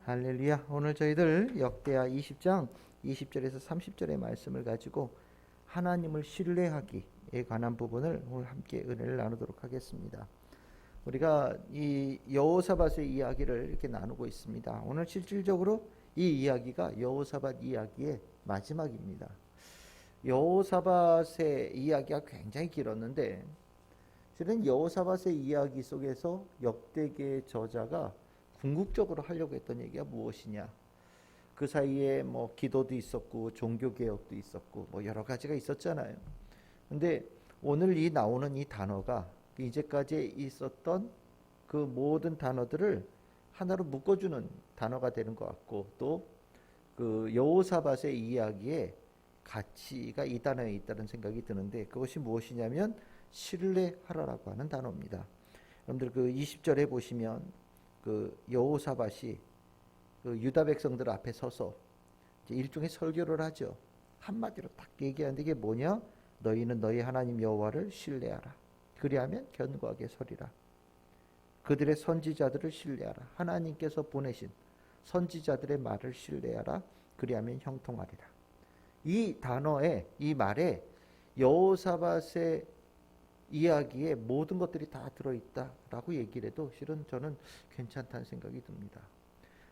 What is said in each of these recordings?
할렐루야. 오늘 저희들 역대하 20장 20절에서 30절의 말씀을 가지고 하나님을 신뢰하기에 관한 부분을 오늘 함께 은혜를 나누도록 하겠습니다. 우리가 이 여호사밧의 이야기를 이렇게 나누고 있습니다. 오늘 실질적으로 이 이야기가 여호사밧 이야기의 마지막입니다. 여호사밧의 이야기가 굉장히 길었는데 실은 여호사밧의 이야기 속에서 역대기의 저자가 궁극적으로 하려고 했던 얘기가 무엇이냐? 그 사이에 뭐 기도도 있었고 종교 개혁도 있었고 뭐 여러 가지가 있었잖아요. 근데 오늘 이 나오는 이 단어가 이제까지 있었던 그 모든 단어들을 하나로 묶어주는 단어가 되는 것 같고 또 그 여호사밧의 이야기에 가치가 이 단어에 있다는 생각이 드는데 그것이 무엇이냐면 신뢰하라라고 하는 단어입니다. 여러분들 그 20절에 보시면 그 여호사밧이 그 유다 백성들 앞에 서서 일종의 설교를 하죠. 한마디로 딱 얘기하는데 이게 뭐냐? 너희는 너희 하나님 여호와를 신뢰하라. 그리하면 견고하게 서리라. 그들의 선지자들을 신뢰하라. 하나님께서 보내신 선지자들의 말을 신뢰하라. 그리하면 형통하리라. 이 단어에 이 말에 여호사밧의 이야기에 모든 것들이 다 들어있다라고 얘기를 해도 실은 저는 괜찮다는 생각이 듭니다.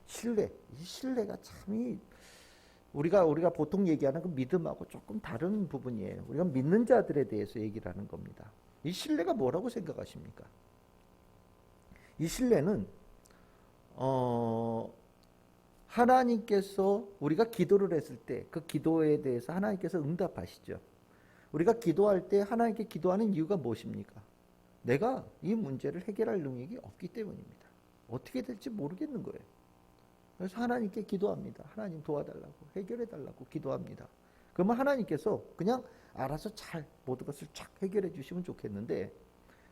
신뢰, 이 신뢰가 참이 우리가 보통 얘기하는 그 믿음하고 조금 다른 부분이에요. 우리가 믿는 자들에 대해서 얘기를 하는 겁니다. 이 신뢰가 뭐라고 생각하십니까? 이 신뢰는 하나님께서 우리가 기도를 했을 때 그 기도에 대해서 하나님께서 응답하시죠. 우리가 기도할 때 하나님께 기도하는 이유가 무엇입니까? 내가 이 문제를 해결할 능력이 없기 때문입니다. 어떻게 될지 모르겠는 거예요. 그래서 하나님께 기도합니다. 하나님 도와달라고, 해결해달라고 기도합니다. 그러면 하나님께서 그냥 알아서 잘 모든 것을 쫙 해결해 주시면 좋겠는데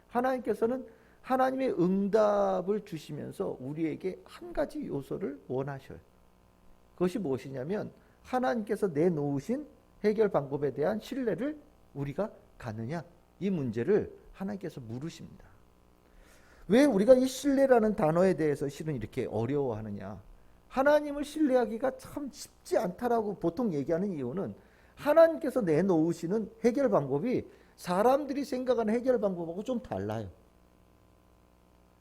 하나님께서는 하나님의 응답을 주시면서 우리에게 한 가지 요소를 원하셔요. 그것이 무엇이냐면 하나님께서 내놓으신 해결 방법에 대한 신뢰를 우리가 갖느냐, 이 문제를 하나님께서 물으십니다. 왜 우리가 이 신뢰라는 단어에 대해서 실은 이렇게 어려워하느냐? 하나님을 신뢰하기가 참 쉽지 않다라고 보통 얘기하는 이유는 하나님께서 내놓으시는 해결 방법이 사람들이 생각하는 해결 방법하고 좀 달라요.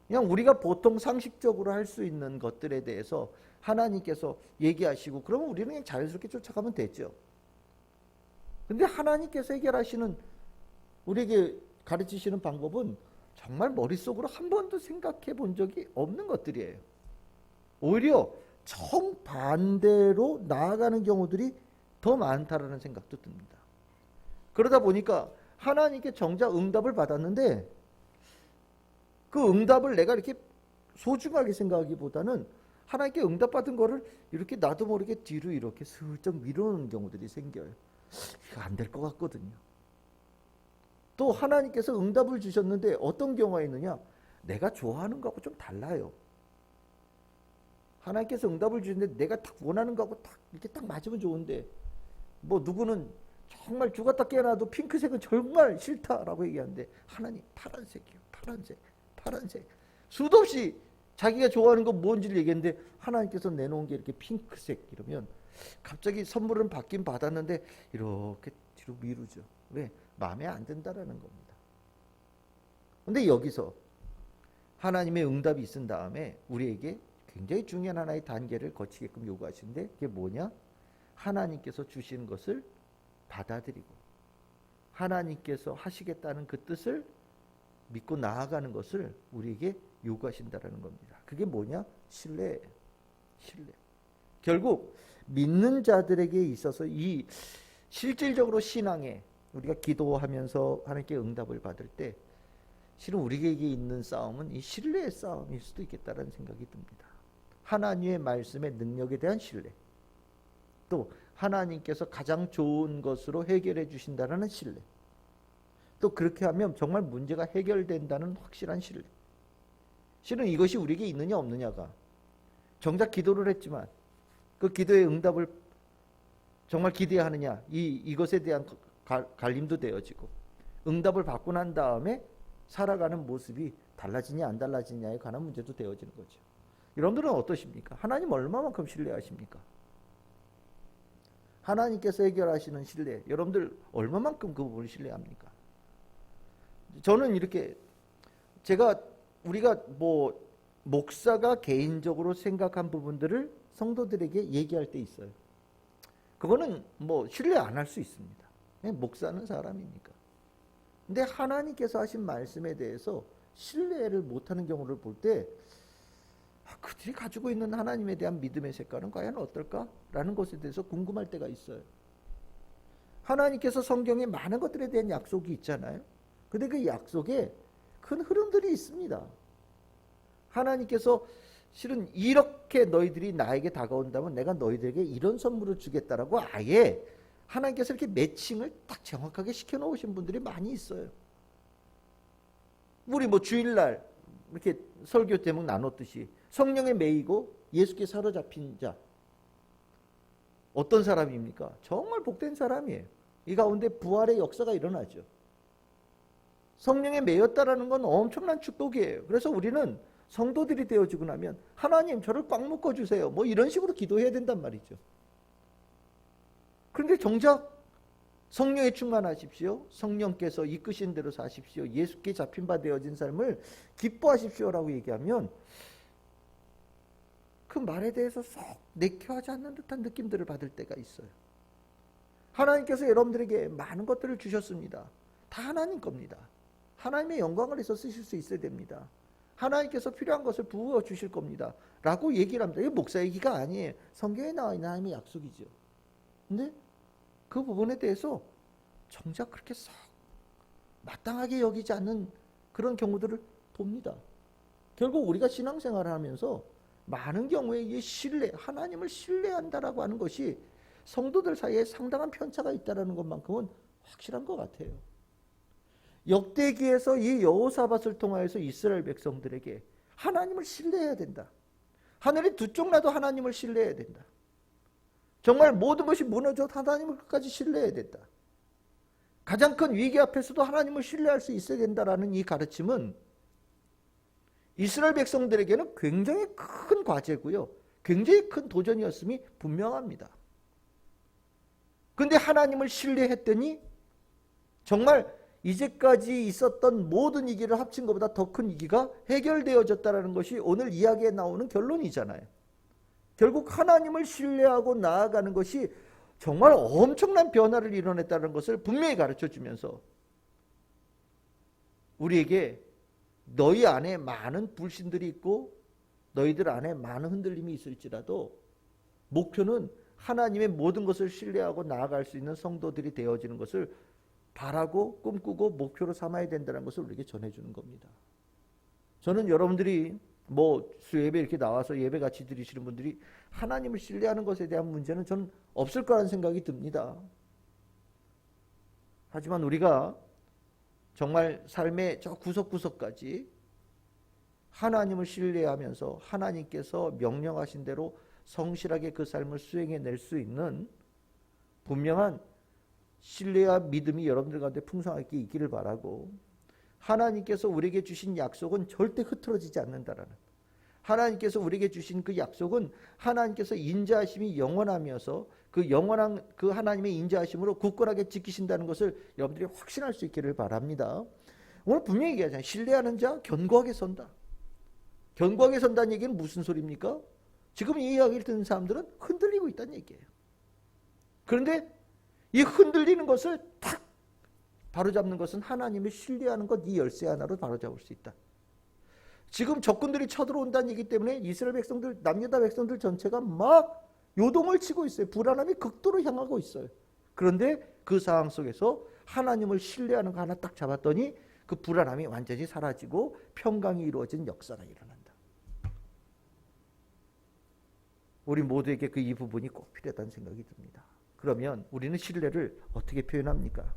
그냥 우리가 보통 상식적으로 할 수 있는 것들에 대해서 하나님께서 얘기하시고 그러면 우리는 그냥 자연스럽게 쫓아가면 되죠. 근데 하나님께서 해결하시는 우리에게 가르치시는 방법은 정말 머릿속으로 한 번도 생각해 본 적이 없는 것들이에요. 오히려 정반대로 나아가는 경우들이 더 많다라는 생각도 듭니다. 그러다 보니까 하나님께 정작 응답을 받았는데 그 응답을 내가 이렇게 소중하게 생각하기보다는 하나님께 응답받은 거를 이렇게 나도 모르게 뒤로 이렇게 슬쩍 밀어놓는 경우들이 생겨요. 이거 안 될 것 같거든요. 또 하나님께서 응답을 주셨는데 어떤 경우가 있느냐? 내가 좋아하는 거하고 좀 달라요. 하나님께서 응답을 주셨는데 내가 딱 원하는 거하고 딱 이렇게 딱 맞으면 좋은데 뭐 누구는 정말 죽었다 깨어나도 핑크색은 정말 싫다라고 얘기하는데 하나님 파란색이요. 파란색. 수도 없이 자기가 좋아하는 거 뭔지를 얘기했는데 하나님께서 내놓은 게 이렇게 핑크색 이러면 갑자기 선물은 받긴 받았는데 이렇게 뒤로 미루죠. 왜? 마음에 안 든다라는 겁니다. 근데 여기서 하나님의 응답이 있은 다음에 우리에게 굉장히 중요한 하나의 단계를 거치게끔 요구하시는데 그게 뭐냐? 하나님께서 주시는 것을 받아들이고 하나님께서 하시겠다는 그 뜻을 믿고 나아가는 것을 우리에게 요구하신다라는 겁니다. 그게 뭐냐? 신뢰예요. 신뢰. 결국 믿는 자들에게 있어서 이 실질적으로 신앙에 우리가 기도하면서 하나님께 응답을 받을 때 실은 우리에게 있는 싸움은 이 신뢰의 싸움일 수도 있겠다라는 생각이 듭니다. 하나님의 말씀의 능력에 대한 신뢰, 또 하나님께서 가장 좋은 것으로 해결해 주신다는 신뢰, 또 그렇게 하면 정말 문제가 해결된다는 확실한 신뢰. 실은 이것이 우리에게 있느냐 없느냐가 정작 기도를 했지만 그 기도의 응답을 정말 기대하느냐 이것에 대한 갈림도 되어지고 응답을 받고 난 다음에 살아가는 모습이 달라지냐 안 달라지냐에 관한 문제도 되어지는 거죠. 여러분들은 어떠십니까? 하나님 얼마만큼 신뢰하십니까? 하나님께서 해결하시는 신뢰, 여러분들 얼마만큼 그 부분을 신뢰합니까? 저는 이렇게 우리가 목사가 개인적으로 생각한 부분들을 성도들에게 얘기할 때 있어요. 그거는 신뢰 안 할 수 있습니다. 목사는 사람이니까. 근데 하나님께서 하신 말씀에 대해서 신뢰를 못하는 경우를 볼 때 그들이 가지고 있는 하나님에 대한 믿음의 색깔은 과연 어떨까라는 것에 대해서 궁금할 때가 있어요. 하나님께서 성경에 많은 것들에 대한 약속이 있잖아요. 근데 그 약속에 큰 흐름들이 있습니다. 하나님께서 실은 이렇게 너희들이 나에게 다가온다면 내가 너희들에게 이런 선물을 주겠다라고 아예 하나님께서 이렇게 매칭을 딱 정확하게 시켜놓으신 분들이 많이 있어요. 우리 주일날 이렇게 설교 제목 나눴듯이 성령에 매이고 예수께 사로잡힌 자, 어떤 사람입니까? 정말 복된 사람이에요. 이 가운데 부활의 역사가 일어나죠. 성령에 매였다라는 건 엄청난 축복이에요. 그래서 우리는 성도들이 되어지고 나면 하나님 저를 꽉 묶어주세요, 이런 식으로 기도해야 된단 말이죠. 그런데 정작 성령에 충만하십시오, 성령께서 이끄신 대로 사십시오, 예수께 잡힌 바 되어진 삶을 기뻐하십시오라고 얘기하면 그 말에 대해서 쏙 내켜하지 않는 듯한 느낌들을 받을 때가 있어요. 하나님께서 여러분들에게 많은 것들을 주셨습니다. 다 하나님 겁니다. 하나님의 영광을 위해서 쓰실 수 있어야 됩니다. 하나님께서 필요한 것을 부어 주실 겁니다 라고 얘기를 합니다. 이게 목사 얘기가 아니에요. 성경에 나와 있는 하나님의 약속이죠. 근데 그 부분에 대해서 정작 그렇게 썩 마땅하게 여기지 않는 그런 경우들을 봅니다. 결국 우리가 신앙생활을 하면서 많은 경우에 이 신뢰, 하나님을 신뢰한다라고 하는 것이 성도들 사이에 상당한 편차가 있다는 것만큼은 확실한 것 같아요. 역대기에서 이 여호사밧을 통하여서 이스라엘 백성들에게 하나님을 신뢰해야 된다. 하늘이 두 쪽 나도 하나님을 신뢰해야 된다. 정말 모든 것이 무너져도 하나님을 끝까지 신뢰해야 된다. 가장 큰 위기 앞에서도 하나님을 신뢰할 수 있어야 된다라는 이 가르침은 이스라엘 백성들에게는 굉장히 큰 과제고요, 굉장히 큰 도전이었음이 분명합니다. 그런데 하나님을 신뢰했더니 정말 이제까지 있었던 모든 위기를 합친 것보다 더 큰 위기가 해결되어졌다는 것이 오늘 이야기에 나오는 결론이잖아요. 결국 하나님을 신뢰하고 나아가는 것이 정말 엄청난 변화를 이뤄냈다는 것을 분명히 가르쳐주면서 우리에게 너희 안에 많은 불신들이 있고 너희들 안에 많은 흔들림이 있을지라도 목표는 하나님의 모든 것을 신뢰하고 나아갈 수 있는 성도들이 되어지는 것을 바라고 꿈꾸고 목표로 삼아야 된다는 것을 우리에게 전해주는 겁니다. 저는 여러분들이 수예배 이렇게 나와서 예배 같이 드리시는 분들이 하나님을 신뢰하는 것에 대한 문제는 저는 없을 거라는 생각이 듭니다. 하지만 우리가 정말 삶의 저 구석구석까지 하나님을 신뢰하면서 하나님께서 명령하신 대로 성실하게 그 삶을 수행해낼 수 있는 분명한 신뢰와 믿음이 여러분들 가운데 풍성하게 있기를 바라고, 하나님께서 우리에게 주신 약속은 절대 흐트러지지 않는다라는, 하나님께서 우리에게 주신 그 약속은 하나님께서 인자하심이 영원하면서 그 영원한 그 하나님의 인자하심으로 굳건하게 지키신다는 것을 여러분들이 확신할 수 있기를 바랍니다. 오늘 분명히 얘기하잖아요. 신뢰하는 자 견고하게 선다. 견고하게 선다는 얘기는 무슨 소리입니까? 지금 이 이야기를 듣는 사람들은 흔들리고 있다는 얘기예요. 그런데 이 흔들리는 것을 탁 바로잡는 것은 하나님을 신뢰하는 것, 이 열쇠 하나로 바로잡을 수 있다. 지금 적군들이 쳐들어온다는 얘기 때문에 이스라엘 백성들, 남유다 백성들 전체가 막 요동을 치고 있어요. 불안함이 극도로 향하고 있어요. 그런데 그 상황 속에서 하나님을 신뢰하는 거 하나 딱 잡았더니 그 불안함이 완전히 사라지고 평강이 이루어진 역사가 일어난다. 우리 모두에게 이 부분이 꼭 필요하다는 생각이 듭니다. 그러면 우리는 신뢰를 어떻게 표현합니까?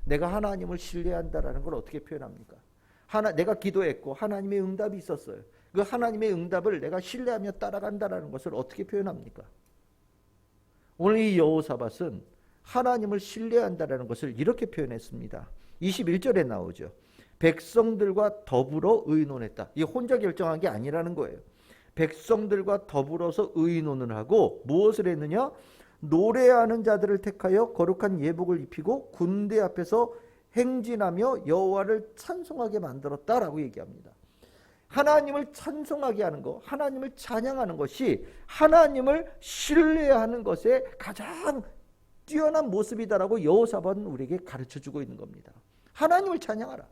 내가 하나님을 신뢰한다라는 걸 어떻게 표현합니까? 내가 기도했고 하나님의 응답이 있었어요. 그 하나님의 응답을 내가 신뢰하며 따라간다라는 것을 어떻게 표현합니까? 오늘 이 여호사밧은 하나님을 신뢰한다라는 것을 이렇게 표현했습니다. 21절에 나오죠. 백성들과 더불어 의논했다. 이 혼자 결정한 게 아니라는 거예요. 백성들과 더불어서 의논을 하고 무엇을 했느냐? 노래하는 자들을 택하여 거룩한 예복을 입히고 군대 앞에서 행진하며 여호와를 찬송하게 만들었다라고 얘기합니다. 하나님을 찬송하게 하는 것, 하나님을 찬양하는 것이 하나님을 신뢰하는 것의 가장 뛰어난 모습이다라고 여호사밧은 우리에게 가르쳐주고 있는 겁니다. 하나님을 찬양하라.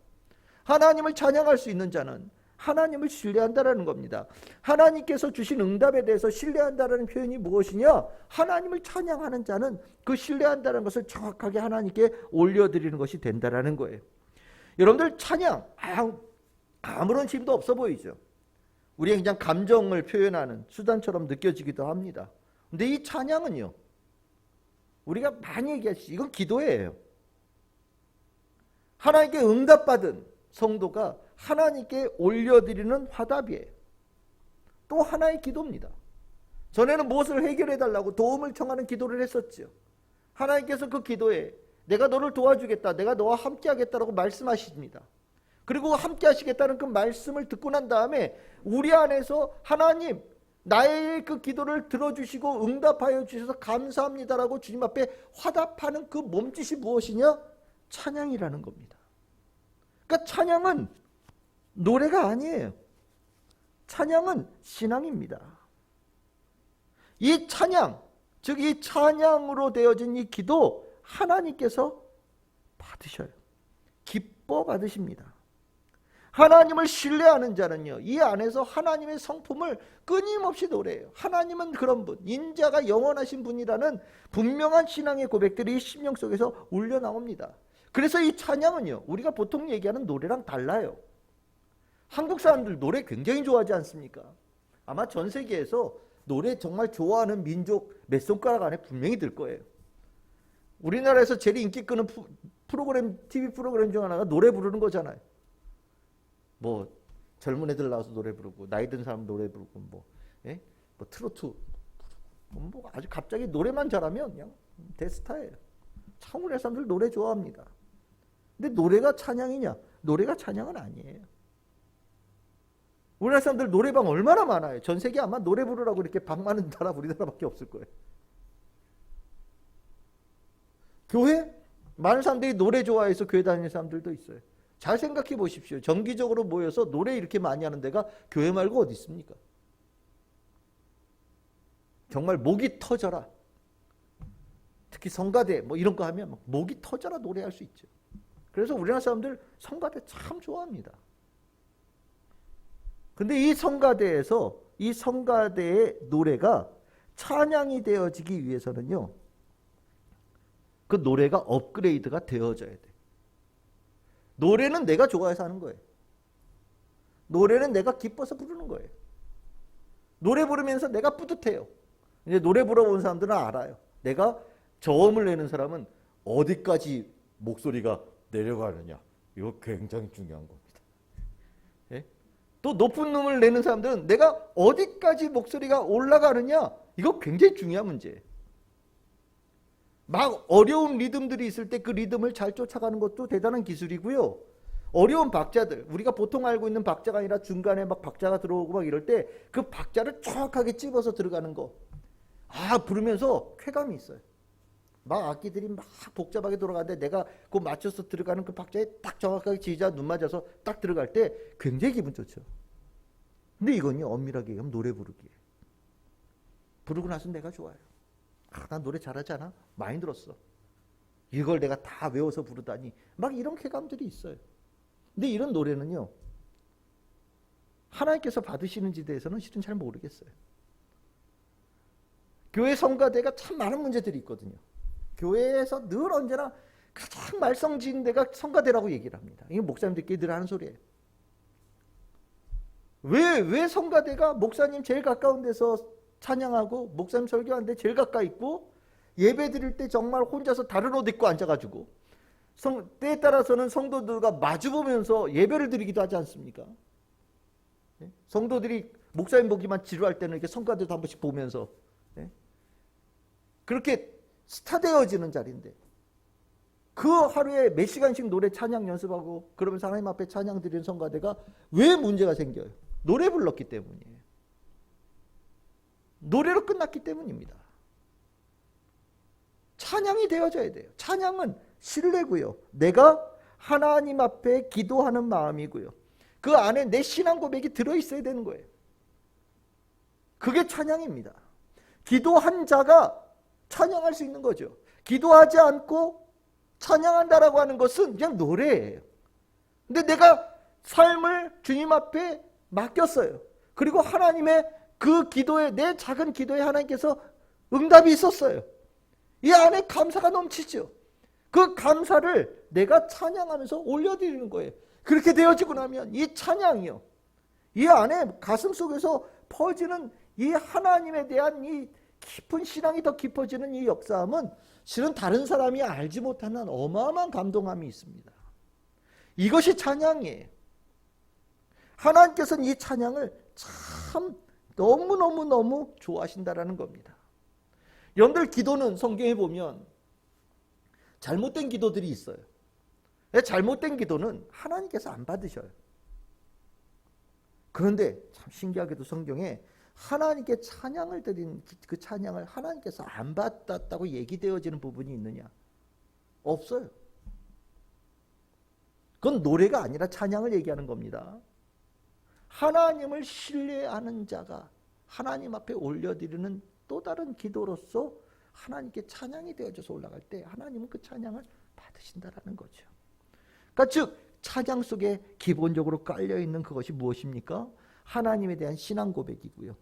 하나님을 찬양할 수 있는 자는 하나님을 신뢰한다라는 겁니다. 하나님께서 주신 응답에 대해서 신뢰한다라는 표현이 무엇이냐? 하나님을 찬양하는 자는 그 신뢰한다는 것을 정확하게 하나님께 올려드리는 것이 된다라는 거예요. 여러분들 찬양 아무런 힘도 없어 보이죠. 우리의 그냥 감정을 표현하는 수단처럼 느껴지기도 합니다. 근데 이 찬양은요, 우리가 많이 얘기하시죠. 이건 기도예요. 하나님께 응답받은 성도가 하나님께 올려드리는 화답이에요. 또 하나의 기도입니다. 전에는 무엇을 해결해 달라고 도움을 청하는 기도를 했었죠. 하나님께서 그 기도에 내가 너를 도와주겠다, 내가 너와 함께 하겠다라고 말씀하십니다. 그리고 함께 하시겠다는 그 말씀을 듣고 난 다음에 우리 안에서 하나님, 나의 그 기도를 들어주시고 응답하여 주셔서 감사합니다라고 주님 앞에 화답하는 그 몸짓이 무엇이냐? 찬양이라는 겁니다. 그러니까 찬양은 노래가 아니에요. 찬양은 신앙입니다. 이 찬양, 즉 이 찬양으로 되어진 이 기도 하나님께서 받으셔요. 기뻐 받으십니다. 하나님을 신뢰하는 자는요, 이 안에서 하나님의 성품을 끊임없이 노래해요. 하나님은 그런 분, 인자가 영원하신 분이라는 분명한 신앙의 고백들이 심령 속에서 울려 나옵니다. 그래서 이 찬양은요, 우리가 보통 얘기하는 노래랑 달라요. 한국 사람들 노래 굉장히 좋아하지 않습니까? 아마 전 세계에서 노래 정말 좋아하는 민족 몇 손가락 안에 분명히 들 거예요. 우리나라에서 제일 인기 끄는 프로그램, TV 프로그램 중 하나가 노래 부르는 거잖아요. 뭐 젊은 애들 나와서 노래 부르고 나이 든 사람 노래 부르고 뭐 트로트 뭐 아주 갑자기 노래만 잘하면 그냥 대스타예요. 참 우리나라 사람들 노래 좋아합니다. 근데 노래가 찬양이냐? 노래가 찬양은 아니에요. 우리나라 사람들 노래방 얼마나 많아요. 전 세계 아마 노래 부르라고 이렇게 방 많은 나라 우리나라밖에 없을 거예요. 교회? 많은 사람들이 노래 좋아해서 교회 다니는 사람들도 있어요. 잘 생각해 보십시오. 정기적으로 모여서 노래 이렇게 많이 하는 데가 교회 말고 어디 있습니까? 정말 목이 터져라. 특히 성가대 뭐 이런 거 하면 목이 터져라 노래할 수 있죠. 그래서 우리나라 사람들 성가대 참 좋아합니다. 근데 이 성가대에서 이 성가대의 노래가 찬양이 되어지기 위해서는요, 그 노래가 업그레이드가 되어져야 돼. 노래는 내가 좋아해서 하는 거예요. 노래는 내가 기뻐서 부르는 거예요. 노래 부르면서 내가 뿌듯해요. 이제 노래 불러본 사람들은 알아요. 내가 저음을 내는 사람은 어디까지 목소리가 내려가느냐. 이거 굉장히 중요한 겁니다. 예? 또 높은 음을 내는 사람들은 내가 어디까지 목소리가 올라가느냐. 이거 굉장히 중요한 문제예요. 막 어려운 리듬들이 있을 때 그 리듬을 잘 쫓아가는 것도 대단한 기술이고요. 어려운 박자들, 우리가 보통 알고 있는 박자가 아니라 중간에 막 박자가 들어오고 막 이럴 때 그 박자를 정확하게 찝어서 들어가는 거. 부르면서 쾌감이 있어요. 막 악기들이 막 복잡하게 돌아가는데 내가 그 맞춰서 들어가는 그 박자에 딱 정확하게 지휘자 눈 맞아서 딱 들어갈 때 굉장히 기분 좋죠. 근데 이건요, 엄밀하게 얘기하면 노래 부르기예요. 부르고 나서 내가 좋아요. 난 노래 잘하지 않아? 많이 들었어. 이걸 내가 다 외워서 부르다니. 막 이런 쾌감들이 있어요. 근데 이런 노래는요, 하나님께서 받으시는지에 대해서는 실은 잘 모르겠어요. 교회 성가대가 참 많은 문제들이 있거든요. 교회에서 늘 언제나 가장 말썽지은 데가 성가대라고 얘기를 합니다. 이게 목사님들끼리 늘 하는 소리예요. 왜 성가대가 목사님 제일 가까운 데서 찬양하고 목사님 설교하는데 제일 가까이 있고 예배 드릴 때 정말 혼자서 다른 옷 입고 앉아가지고 때에 따라서는 성도들과 마주보면서 예배를 드리기도 하지 않습니까? 성도들이 목사님 보기만 지루할 때는 이렇게 성가대도 한 번씩 보면서 그렇게 스타되어지는 자리인데 그 하루에 몇 시간씩 노래 찬양 연습하고 그러면서 하나님 앞에 찬양 드리는 성가대가 왜 문제가 생겨요? 노래 불렀기 때문이에요. 노래로 끝났기 때문입니다. 찬양이 되어져야 돼요. 찬양은 신뢰고요. 내가 하나님 앞에 기도하는 마음이고요. 그 안에 내 신앙 고백이 들어있어야 되는 거예요. 그게 찬양입니다. 기도한 자가 찬양할 수 있는 거죠. 기도하지 않고 찬양한다라고 하는 것은 그냥 노래예요. 근데 내가 삶을 주님 앞에 맡겼어요. 그리고 하나님의 그 기도에, 내 작은 기도에 하나님께서 응답이 있었어요. 이 안에 감사가 넘치죠. 그 감사를 내가 찬양하면서 올려드리는 거예요. 그렇게 되어지고 나면 이 찬양이요, 이 안에 가슴 속에서 퍼지는 이 하나님에 대한 이 깊은 신앙이 더 깊어지는 이 역사함은 실은 다른 사람이 알지 못하는 어마어마한 감동함이 있습니다. 이것이 찬양이에요. 하나님께서는 이 찬양을 참 너무너무 좋아하신다라는 겁니다. 여러분들, 기도는 성경에 보면 잘못된 기도들이 있어요. 잘못된 기도는 하나님께서 안 받으셔요. 그런데 참 신기하게도 성경에 하나님께 찬양을 드린 그 찬양을 하나님께서 안 받았다고 얘기되어지는 부분이 있느냐? 없어요. 그건 노래가 아니라 찬양을 얘기하는 겁니다. 하나님을 신뢰하는 자가 하나님 앞에 올려드리는 또 다른 기도로서 하나님께 찬양이 되어져서 올라갈 때 하나님은 그 찬양을 받으신다라는 거죠. 그러니까 즉 찬양 속에 기본적으로 깔려있는 그것이 무엇입니까? 하나님에 대한 신앙 고백이고요.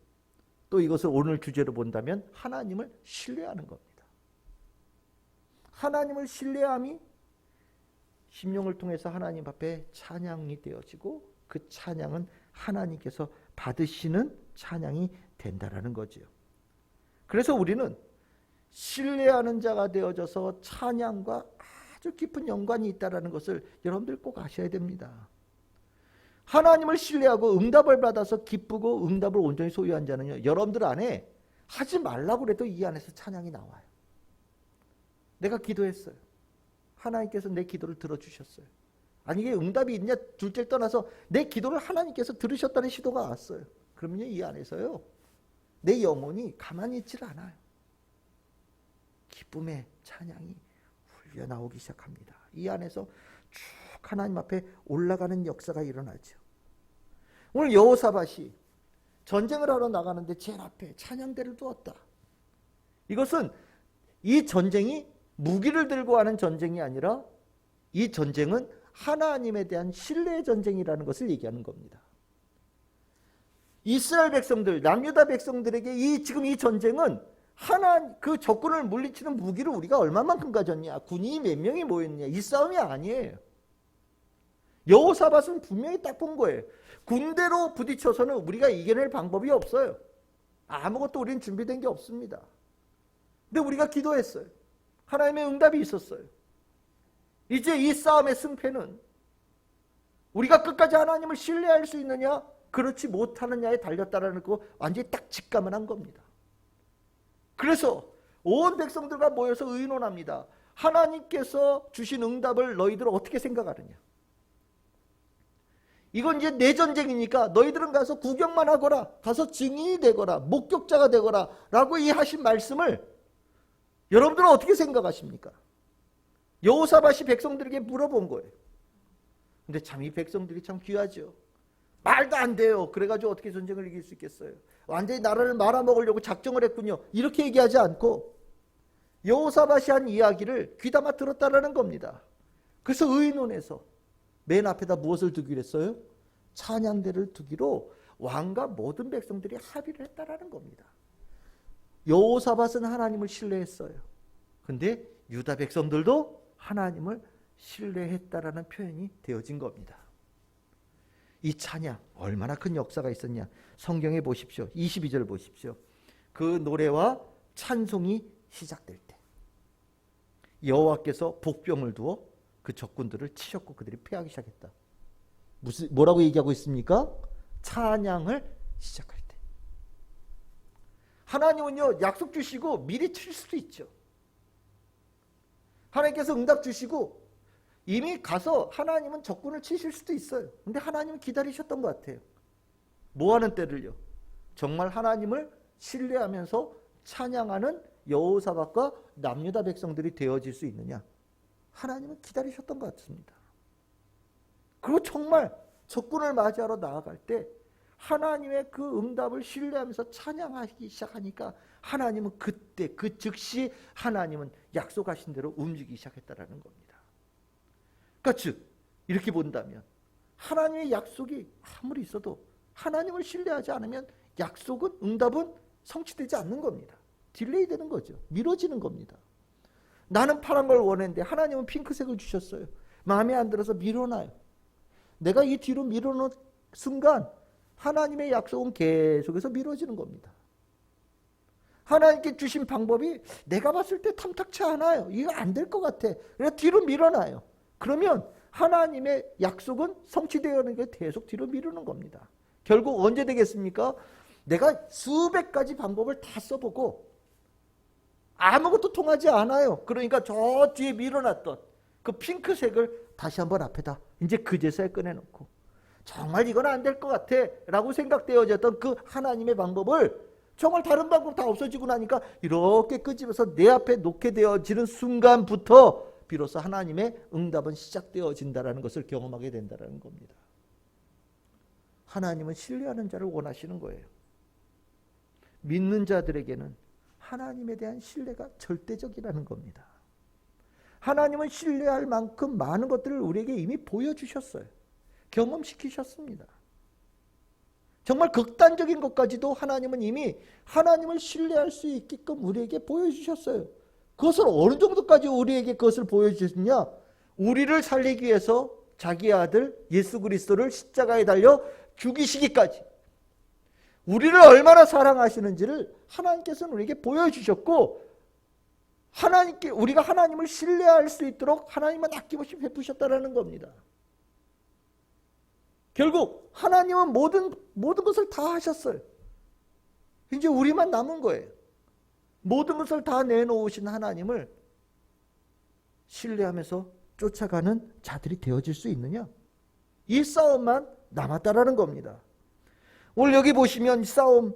또 이것을 오늘 주제로 본다면 하나님을 신뢰하는 겁니다. 하나님을 신뢰함이 심령을 통해서 하나님 앞에 찬양이 되어지고 그 찬양은 하나님께서 받으시는 찬양이 된다라는 거죠. 그래서 우리는 신뢰하는 자가 되어져서 찬양과 아주 깊은 연관이 있다는 것을 여러분들 꼭 아셔야 됩니다. 하나님을 신뢰하고 응답을 받아서 기쁘고 응답을 온전히 소유한 자는요, 여러분들 안에 하지 말라고 그래도 이 안에서 찬양이 나와요. 내가 기도했어요. 하나님께서 내 기도를 들어주셨어요. 아니 이게 응답이 있냐 둘째 떠나서 내 기도를 하나님께서 들으셨다는 시도가 왔어요. 그러면요, 이 안에서요 내 영혼이 가만히 있질 않아요. 기쁨의 찬양이 흘려나오기 시작합니다. 이 안에서 쭉 하나님 앞에 올라가는 역사가 일어나죠. 오늘 여호사밧이 전쟁을 하러 나가는데 제일 앞에 찬양대를 두었다. 이것은 이 전쟁이 무기를 들고 하는 전쟁이 아니라 이 전쟁은 하나님에 대한 신뢰의 전쟁이라는 것을 얘기하는 겁니다. 이스라엘 백성들, 남유다 백성들에게 지금 이 전쟁은 그 적군을 물리치는 무기를 우리가 얼마만큼 가졌냐, 군인이 몇 명이 모였냐, 이 싸움이 아니에요. 여호사밧은 분명히 딱 본 거예요. 군대로 부딪혀서는 우리가 이겨낼 방법이 없어요. 아무것도 우리는 준비된 게 없습니다. 근데 우리가 기도했어요. 하나님의 응답이 있었어요. 이제 이 싸움의 승패는 우리가 끝까지 하나님을 신뢰할 수 있느냐, 그렇지 못하느냐에 달렸다라는 거 완전히 딱 직감을 한 겁니다. 그래서 온 백성들과 모여서 의논합니다. 하나님께서 주신 응답을 너희들은 어떻게 생각하느냐? 이건 이제 내 전쟁이니까 너희들은 가서 구경만 하거라, 가서 증인이 되거라, 목격자가 되거라 라고 이 하신 말씀을 여러분들은 어떻게 생각하십니까? 여호사밧이 백성들에게 물어본 거예요. 근데 참 이 백성들이 참 귀하죠. 말도 안 돼요. 그래가지고 어떻게 전쟁을 이길 수 있겠어요? 완전히 나라를 말아먹으려고 작정을 했군요. 이렇게 얘기하지 않고 여호사밧이 한 이야기를 귀담아 들었다라는 겁니다. 그래서 의논해서 맨 앞에다 무엇을 두기로 했어요? 찬양대를 두기로 왕과 모든 백성들이 합의를 했다라는 겁니다. 여호사밧은 하나님을 신뢰했어요. 근데 유다 백성들도 하나님을 신뢰했다라는 표현이 되어진 겁니다. 이 찬양 얼마나 큰 역사가 있었냐. 성경에 보십시오. 22절 보십시오. 그 노래와 찬송이 시작될 때 여호와께서 복병을 두어 그 적군들을 치셨고 그들이 패하기 시작했다. 뭐라고 얘기하고 있습니까? 찬양을 시작할 때. 하나님은요, 약속 주시고 미리 칠 수도 있죠. 하나님께서 응답 주시고 이미 가서 하나님은 적군을 치실 수도 있어요. 근데 하나님은 기다리셨던 것 같아요. 뭐 하는 때를요? 정말 하나님을 신뢰하면서 찬양하는 여호사밧과 남유다 백성들이 되어질 수 있느냐? 하나님은 기다리셨던 것 같습니다. 그리고 정말 적군을 맞이하러 나아갈 때 하나님의 그 응답을 신뢰하면서 찬양하기 시작하니까 하나님은 그때 그 즉시 하나님은 약속하신 대로 움직이기 시작했다라는 겁니다. 그러니까 즉 이렇게 본다면 하나님의 약속이 아무리 있어도 하나님을 신뢰하지 않으면 약속은 응답은 성취되지 않는 겁니다. 딜레이 되는 거죠. 미뤄지는 겁니다. 나는 파란 걸 원했는데 하나님은 핑크색을 주셨어요. 마음에 안 들어서 미뤄놔요. 내가 이 뒤로 미뤄놓은 순간 하나님의 약속은 계속해서 미뤄지는 겁니다. 하나님께 주신 방법이 내가 봤을 때 탐탁치 않아요. 이거 안 될 것 같아. 그래서 뒤로 밀어놔요. 그러면 하나님의 약속은 성취되어가는 게 계속 뒤로 미루는 겁니다. 결국 언제 되겠습니까? 내가 수백 가지 방법을 다 써보고 아무것도 통하지 않아요. 그러니까 저 뒤에 밀어놨던 그 핑크색을 다시 한번 앞에다 이제 그제서야 꺼내놓고 정말 이건 안 될 것 같아 라고 생각되어졌던 그 하나님의 방법을 정말 다른 방법 다 없어지고 나니까 이렇게 끄집어서 내 앞에 놓게 되어지는 순간부터 비로소 하나님의 응답은 시작되어진다는 것을 경험하게 된다는 겁니다. 하나님은 신뢰하는 자를 원하시는 거예요. 믿는 자들에게는 하나님에 대한 신뢰가 절대적이라는 겁니다. 하나님은 신뢰할 만큼 많은 것들을 우리에게 이미 보여주셨어요. 경험시키셨습니다. 정말 극단적인 것까지도 하나님은 이미 하나님을 신뢰할 수 있게끔 우리에게 보여주셨어요. 그것을 어느 정도까지 우리에게 그것을 보여주셨냐? 우리를 살리기 위해서 자기 아들 예수 그리스도를 십자가에 달려 죽이시기까지 우리를 얼마나 사랑하시는지를 하나님께서는 우리에게 보여주셨고 하나님께 우리가 하나님을 신뢰할 수 있도록 하나님은 아낌없이 베푸셨다라는 겁니다. 결국 하나님은 모든 것을 다 하셨어요. 이제 우리만 남은 거예요. 모든 것을 다 내놓으신 하나님을 신뢰하면서 쫓아가는 자들이 되어질 수 있느냐? 이 싸움만 남았다라는 겁니다. 오늘 여기 보시면 이 싸움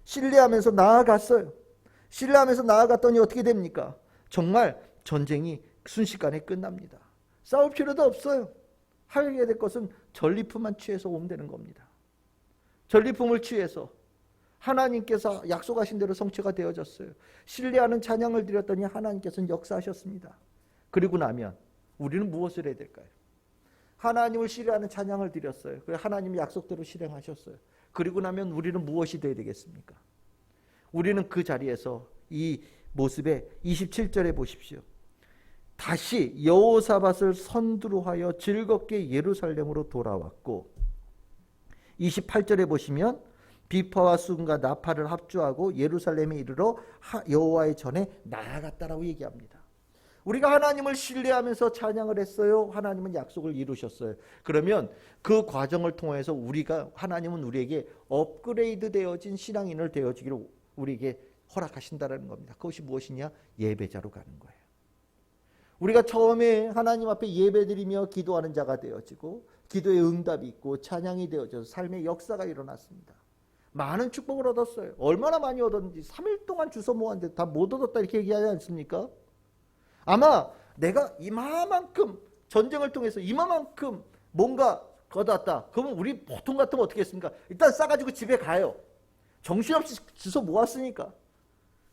신뢰하면서 나아갔어요. 신뢰하면서 나아갔더니 어떻게 됩니까? 정말 전쟁이 순식간에 끝납니다. 싸울 필요도 없어요. 하게 될 것은 전리품만 취해서 오면 되는 겁니다. 전리품을 취해서 하나님께서 약속하신 대로 성취가 되어졌어요. 신뢰하는 찬양을 드렸더니 하나님께서는 역사하셨습니다. 그리고 나면 우리는 무엇을 해야 될까요? 하나님을 신뢰하는 찬양을 드렸어요. 하나님의 약속대로 실행하셨어요. 그리고 나면 우리는 무엇이 되어야 되겠습니까? 우리는 그 자리에서 이 모습에 27절에 보십시오. 다시 여호사밧을 선두로 하여 즐겁게 예루살렘으로 돌아왔고 28절에 보시면 비파와 순과 나팔을 합주하고 예루살렘에 이르러 여호와의 전에 나아갔다라고 얘기합니다. 우리가 하나님을 신뢰하면서 찬양을 했어요. 하나님은 약속을 이루셨어요. 그러면 그 과정을 통해서 하나님은 우리에게 업그레이드 되어진 신앙인을 되어지기를 우리에게 허락하신다는 겁니다. 그것이 무엇이냐? 예배자로 가는 거예요. 우리가 처음에 하나님 앞에 예배드리며 기도하는 자가 되어지고 기도의 응답이 있고 찬양이 되어져서 삶의 역사가 일어났습니다. 많은 축복을 얻었어요. 얼마나 많이 얻었는지 3일 동안 주워 모았는데 다 못 얻었다 이렇게 얘기하지 않습니까? 아마 내가 이만큼 전쟁을 통해서 이만큼 뭔가 거뒀다. 그러면 우리 보통 같으면 어떻게 했습니까? 일단 싸가지고 집에 가요. 정신없이 주워 모았으니까.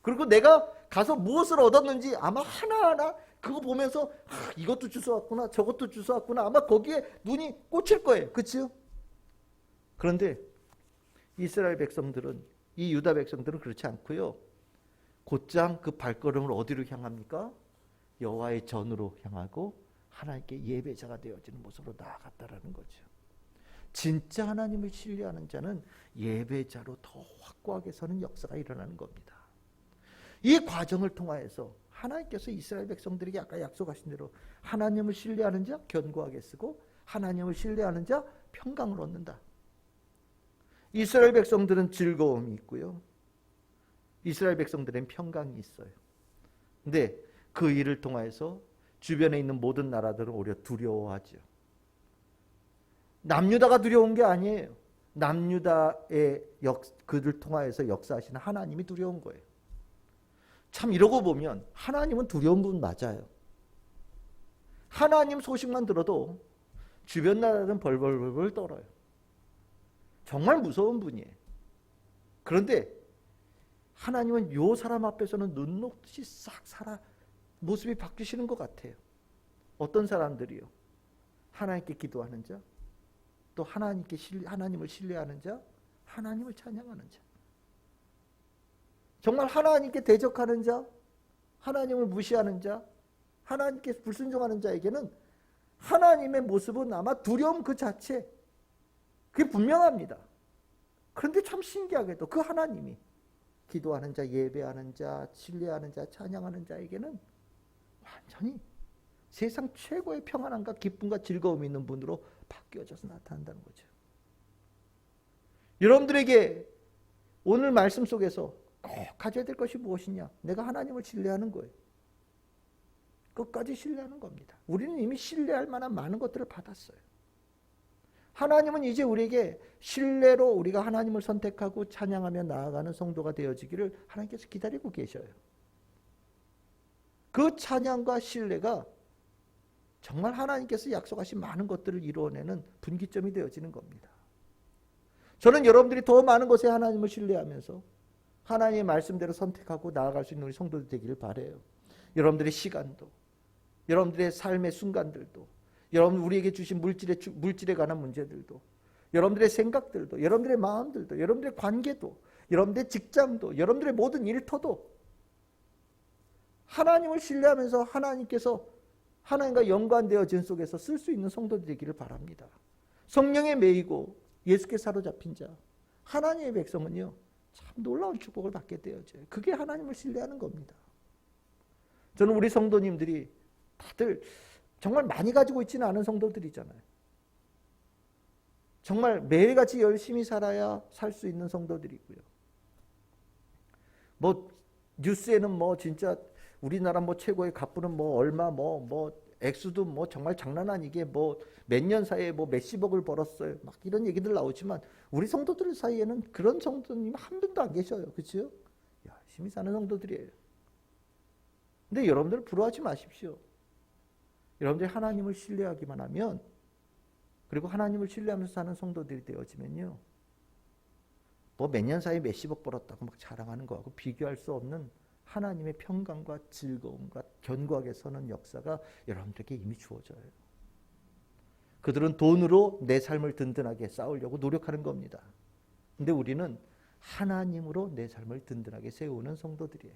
그리고 내가 가서 무엇을 얻었는지 아마 하나하나 그거 보면서 이것도 주워왔구나 저것도 주워왔구나 아마 거기에 눈이 꽂힐 거예요. 그렇죠? 그런데 이스라엘 백성들은 이 유다 백성들은 그렇지 않고요. 곧장 그 발걸음을 어디로 향합니까? 여호와의 전으로 향하고 하나님께 예배자가 되어지는 모습으로 나아갔다라는 거죠. 진짜 하나님을 신뢰하는 자는 예배자로 더 확고하게 서는 역사가 일어나는 겁니다. 이 과정을 통하여서 하나님께서 이스라엘 백성들에게 아까 약속하신 대로 하나님을 신뢰하는 자 견고하게 쓰고 하나님을 신뢰하는 자 평강을 얻는다. 이스라엘 백성들은 즐거움이 있고요. 이스라엘 백성들은 평강이 있어요. 근데 그 일을 통해서 주변에 있는 모든 나라들은 오히려 두려워하죠. 남유다가 두려운 게 아니에요. 남유다의 그들 통하여서 역사하시는 하나님이 두려운 거예요. 참 이러고 보면 하나님은 두려운 분 맞아요. 하나님 소식만 들어도 주변 나라는 벌벌벌 떨어요. 정말 무서운 분이에요. 그런데 하나님은 요 사람 앞에서는 눈 녹듯이 싹 살아 모습이 바뀌시는 것 같아요. 어떤 사람들이요? 하나님께 기도하는 자, 또 하나님을 신뢰하는 자, 하나님을 찬양하는 자. 정말 하나님께 대적하는 자, 하나님을 무시하는 자, 하나님께 불순종하는 자에게는 하나님의 모습은 아마 두려움 그 자체, 그게 분명합니다. 그런데 참 신기하게도 그 하나님이 기도하는 자, 예배하는 자, 신뢰하는 자, 찬양하는 자에게는 완전히 세상 최고의 평안함과 기쁨과 즐거움이 있는 분으로 바뀌어져서 나타난다는 거죠. 여러분들에게 오늘 말씀 속에서 꼭 가져야 될 것이 무엇이냐? 내가 하나님을 신뢰하는 거예요. 끝까지 신뢰하는 겁니다. 우리는 이미 신뢰할 만한 많은 것들을 받았어요. 하나님은 이제 우리에게 신뢰로 우리가 하나님을 선택하고 찬양하며 나아가는 성도가 되어지기를 하나님께서 기다리고 계셔요. 그 찬양과 신뢰가 정말 하나님께서 약속하신 많은 것들을 이루어내는 분기점이 되어지는 겁니다. 저는 여러분들이 더 많은 것에 하나님을 신뢰하면서 하나님의 말씀대로 선택하고 나아갈 수 있는 우리 성도들 되기를 바라요. 여러분들의 시간도, 여러분들의 삶의 순간들도, 여러분 우리에게 주신 물질에 관한 문제들도, 여러분들의 생각들도, 여러분들의 마음들도, 여러분들의 관계도, 여러분들의 직장도, 여러분들의 모든 일터도 하나님을 신뢰하면서 하나님께서 하나님과 연관되어진 속에서 쓸 수 있는 성도들이 되기를 바랍니다. 성령에 매이고 예수께 사로잡힌 자, 하나님의 백성은요 참 놀라운 축복을 받게 되어져요. 그게 하나님을 신뢰하는 겁니다. 저는 우리 성도님들이 다들 정말 많이 가지고 있지는 않은 성도들이잖아요. 정말 매일같이 열심히 살아야 살 수 있는 성도들이고요. 뭐 뉴스에는 뭐 진짜 우리나라 뭐 최고의 갑부는 뭐 얼마 뭐 액수도 뭐 정말 장난 아니게 뭐 몇 년 사이에 뭐 몇십억을 벌었어요. 막 이런 얘기들 나오지만 우리 성도들 사이에는 그런 성도님 한 분도 안 계셔요. 그렇죠? 열심히 사는 성도들이에요. 근데 여러분들 부러워하지 마십시오. 여러분들이 하나님을 신뢰하기만 하면, 그리고 하나님을 신뢰하면서 사는 성도들이 되어지면요, 뭐 몇 년 사이에 몇십억 벌었다고 막 자랑하는 거하고 비교할 수 없는 하나님의 평강과 즐거움과 견고하게 서는 역사가 여러분들에게 이미 주어져요. 그들은 돈으로 내 삶을 든든하게 쌓으려고 노력하는 겁니다. 근데 우리는 하나님으로 내 삶을 든든하게 세우는 성도들이에요.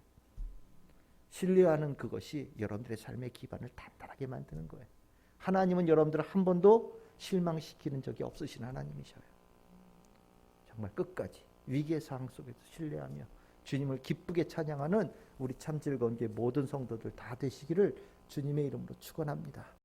신뢰하는 그것이 여러분들의 삶의 기반을 단단하게 만드는 거예요. 하나님은 여러분들을 한 번도 실망시키는 적이 없으신 하나님이셔요. 정말 끝까지 위기의 상황 속에서 신뢰하며 주님을 기쁘게 찬양하는 우리 참 즐거운 게 모든 성도들 다 되시기를 주님의 이름으로 축원합니다.